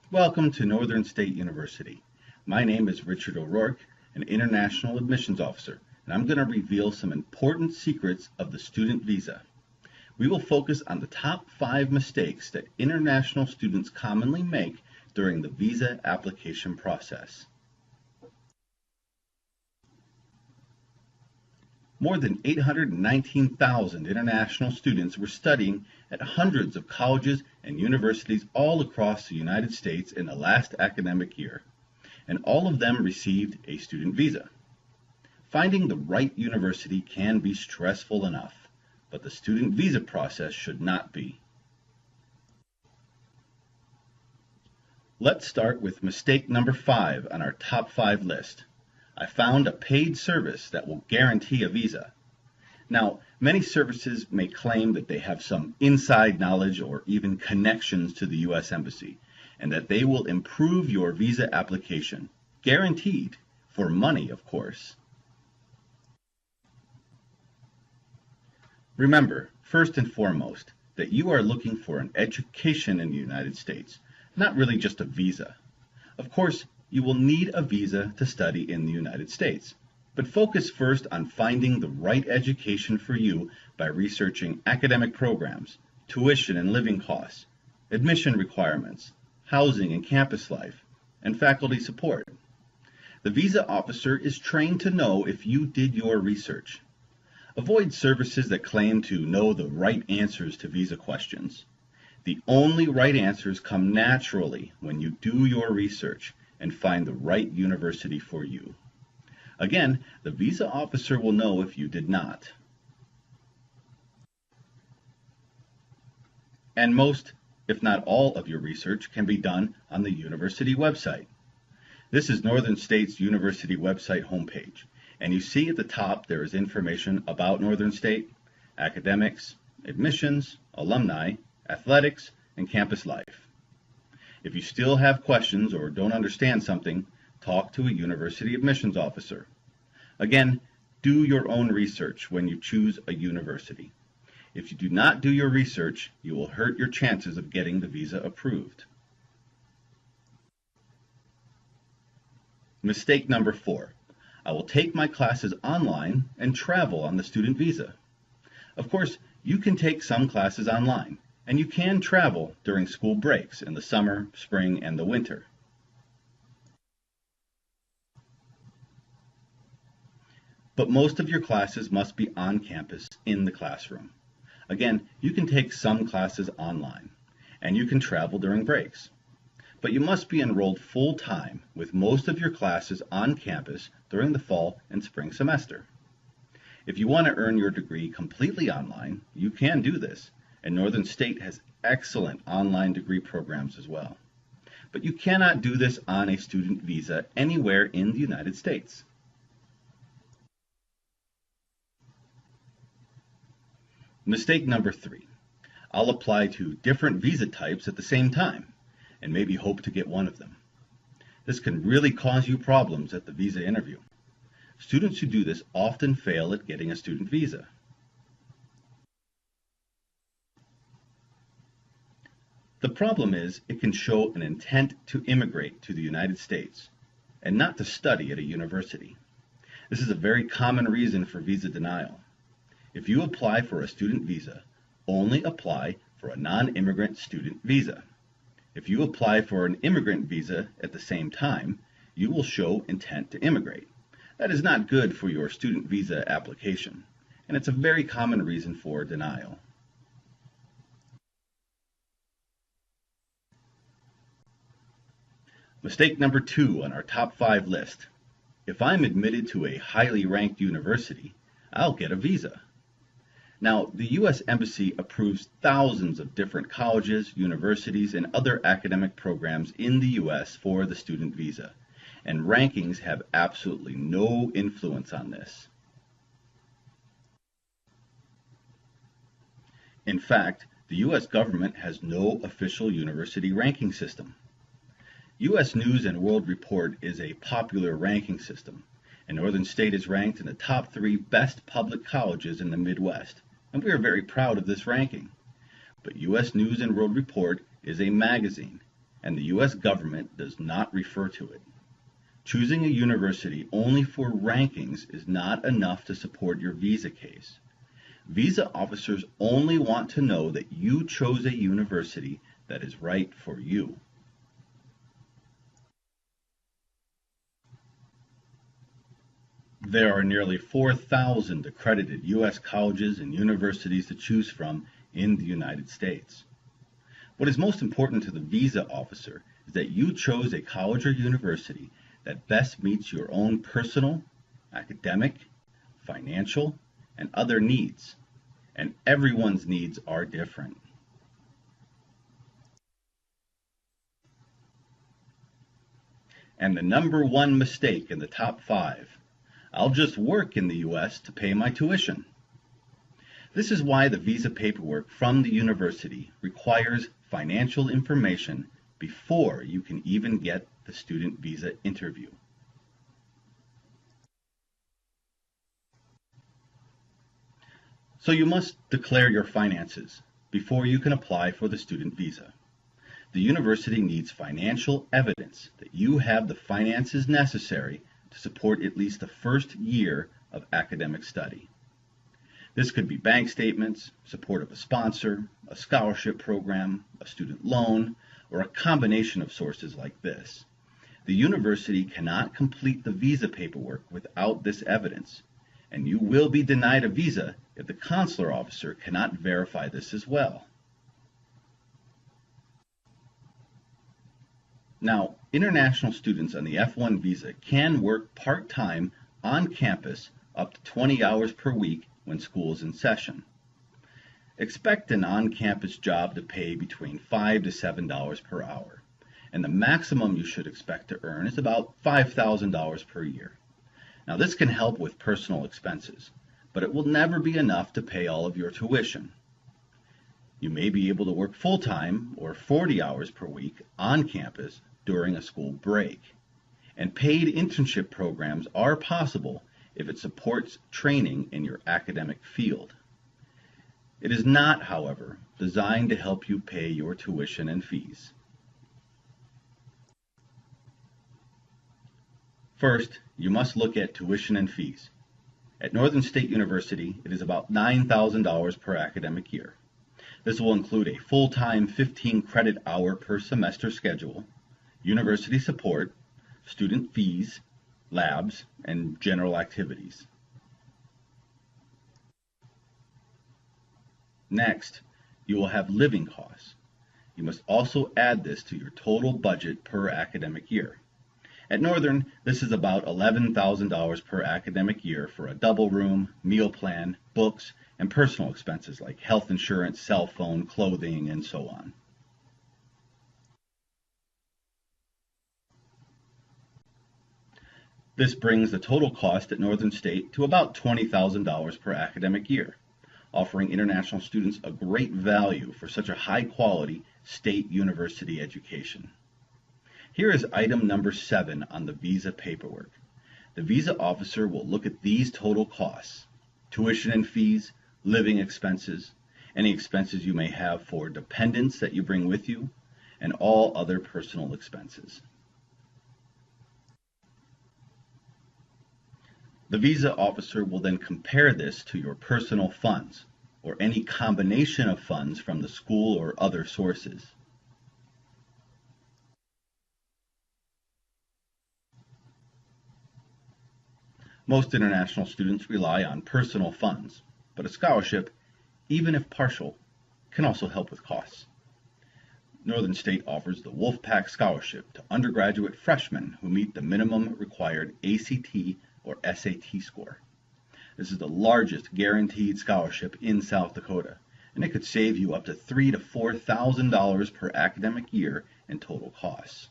Welcome to Northern State University. My name is Richard O'Rourke, an International Admissions Officer, and I'm going to reveal some important secrets of the student visa. We will focus on the top 5 mistakes that international students commonly make during the visa application process. More than 819,000 international students were studying at hundreds of colleges and universities all across the United States in the last academic year, and all of them received a student visa. Finding the right university can be stressful enough, but the student visa process should not be. Let's start with mistake number 5 on our top 5 list. I found a paid service that will guarantee a visa. Now, many services may claim that they have some inside knowledge or even connections to the U.S. Embassy, and that they will improve your visa application, guaranteed, for money, of course. Remember, first and foremost, that you are looking for an education in the United States, not really just a visa. Of course, you will need a visa to study in the United States, but focus first on finding the right education for you by researching academic programs, tuition and living costs, admission requirements, housing and campus life, and faculty support. The visa officer is trained to know if you did your research. Avoid services that claim to know the right answers to visa questions. The only right answers come naturally when you do your research and find the right university for you. Again, the visa officer will know if you did not. And most, if not all, of your research can be done on the university website. This is Northern State's university website homepage, and you see at the top there is information about Northern State, academics, admissions, alumni, athletics, and campus life. If you still have questions or don't understand something, talk to a university admissions officer. Again, do your own research when you choose a university. If you do not do your research, you will hurt your chances of getting the visa approved. Mistake number 4. I will take my classes online and travel on the student visa. Of course, you can take some classes online, and you can travel during school breaks in the summer, spring, and the winter. But most of your classes must be on campus in the classroom. Again, you can take some classes online, and you can travel during breaks. But you must be enrolled full-time with most of your classes on campus during the fall and spring semester. If you want to earn your degree completely online, you can do this, and Northern State has excellent online degree programs as well. But you cannot do this on a student visa anywhere in the United States. Mistake number 3. I'll apply to different visa types at the same time, and maybe hope to get one of them. This can really cause you problems at the visa interview. Students who do this often fail at getting a student visa. The problem is it can show an intent to immigrate to the United States and not to study at a university. This is a very common reason for visa denial. If you apply for a student visa, only apply for a non-immigrant student visa. If you apply for an immigrant visa at the same time, you will show intent to immigrate. That is not good for your student visa application, and it's a very common reason for denial. Mistake number 2 on our top 5 list. If I'm admitted to a highly ranked university, I'll get a visa. Now, the U.S. Embassy approves thousands of different colleges, universities, and other academic programs in the U.S. for the student visa, and rankings have absolutely no influence on this. In fact, the U.S. government has no official university ranking system. U.S. News and World Report is a popular ranking system, and Northern State is ranked in the top 3 best public colleges in the Midwest, and we are very proud of this ranking. But U.S. News and World Report is a magazine, and the U.S. government does not refer to it. Choosing a university only for rankings is not enough to support your visa case. Visa officers only want to know that you chose a university that is right for you. There are nearly 4,000 accredited U.S. colleges and universities to choose from in the United States. What is most important to the visa officer is that you chose a college or university that best meets your own personal, academic, financial, and other needs. And everyone's needs are different. And the number one mistake in the top 5: I'll just work in the U.S. to pay my tuition. This is why the visa paperwork from the university requires financial information before you can even get the student visa interview. So you must declare your finances before you can apply for the student visa. The university needs financial evidence that you have the finances necessary to support at least the first year of academic study. This could be bank statements, support of a sponsor, a scholarship program, a student loan, or a combination of sources like this. The university cannot complete the visa paperwork without this evidence, and you will be denied a visa if the consular officer cannot verify this as well. Now, international students on the F-1 visa can work part-time on campus up to 20 hours per week when school is in session. Expect an on-campus job to pay between $5 to $7 per hour, and the maximum you should expect to earn is about $5,000 per year. Now, this can help with personal expenses, but it will never be enough to pay all of your tuition. You may be able to work full-time or 40 hours per week on campus during a school break. And paid internship programs are possible if it supports training in your academic field. It is not, however, designed to help you pay your tuition and fees. First, you must look at tuition and fees. At Northern State University, it is about $9,000 per academic year. This will include a full-time 15 credit hour per semester schedule, university support, student fees, labs, and general activities. Next, you will have living costs. You must also add this to your total budget per academic year. At Northern, this is about $11,000 per academic year for a double room, meal plan, books, and personal expenses like health insurance, cell phone, clothing, and so on. This brings the total cost at Northern State to about $20,000 per academic year, offering international students a great value for such a high-quality state university education. Here is item number 7 on the visa paperwork. The visa officer will look at these total costs: tuition and fees, living expenses, any expenses you may have for dependents that you bring with you, and all other personal expenses. The visa officer will then compare this to your personal funds, or any combination of funds from the school or other sources. Most international students rely on personal funds, but a scholarship, even if partial, can also help with costs. Northern State offers the Wolfpack Scholarship to undergraduate freshmen who meet the minimum required ACT or SAT score. This is the largest guaranteed scholarship in South Dakota, and it could save you up to $3,000 to $4,000 per academic year in total costs.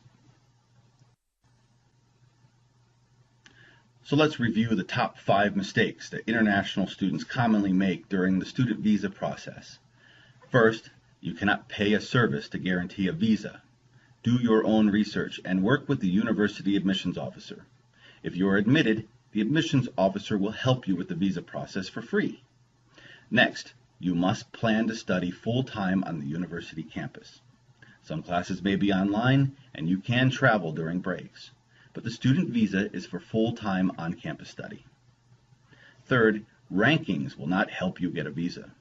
So let's review the top 5 mistakes that international students commonly make during the student visa process. First, you cannot pay a service to guarantee a visa. Do your own research and work with the university admissions officer. If you are admitted, the admissions officer will help you with the visa process for free. Next, you must plan to study full-time on the university campus. Some classes may be online, and you can travel during breaks, but the student visa is for full-time on-campus study. Third, rankings will not help you get a visa.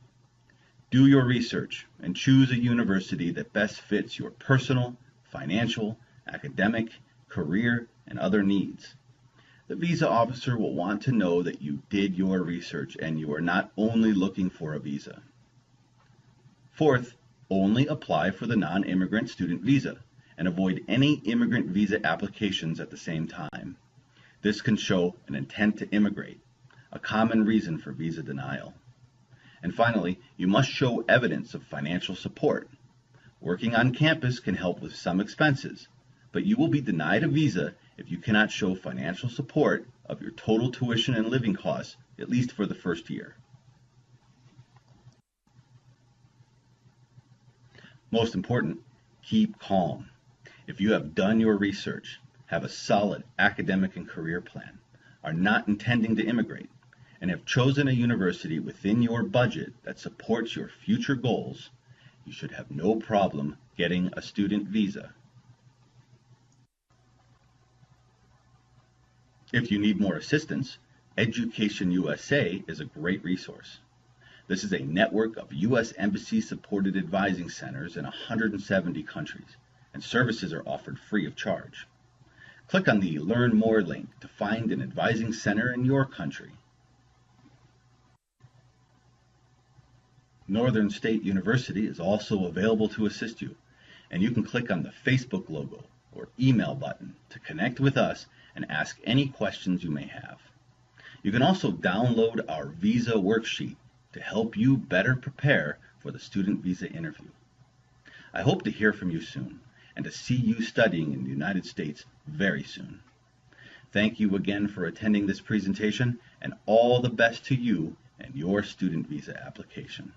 Do your research and choose a university that best fits your personal, financial, academic, career, and other needs. The visa officer will want to know that you did your research and you are not only looking for a visa. Fourth, only apply for the non-immigrant student visa and avoid any immigrant visa applications at the same time. This can show an intent to immigrate, a common reason for visa denial. And finally, you must show evidence of financial support. Working on campus can help with some expenses, but you will be denied a visa if you cannot show financial support of your total tuition and living costs, at least for the first year. Most important, keep calm. If you have done your research, have a solid academic and career plan, are not intending to immigrate, and have chosen a university within your budget that supports your future goals, you should have no problem getting a student visa. If you need more assistance, Education USA is a great resource. This is a network of U.S. Embassy-supported advising centers in 170 countries, and services are offered free of charge. Click on the Learn More link to find an advising center in your country. Northern State University is also available to assist you, and you can click on the Facebook logo or email button to connect with us and ask any questions you may have. You can also download our visa worksheet to help you better prepare for the student visa interview. I hope to hear from you soon and to see you studying in the United States very soon. Thank you again for attending this presentation, and all the best to you and your student visa application.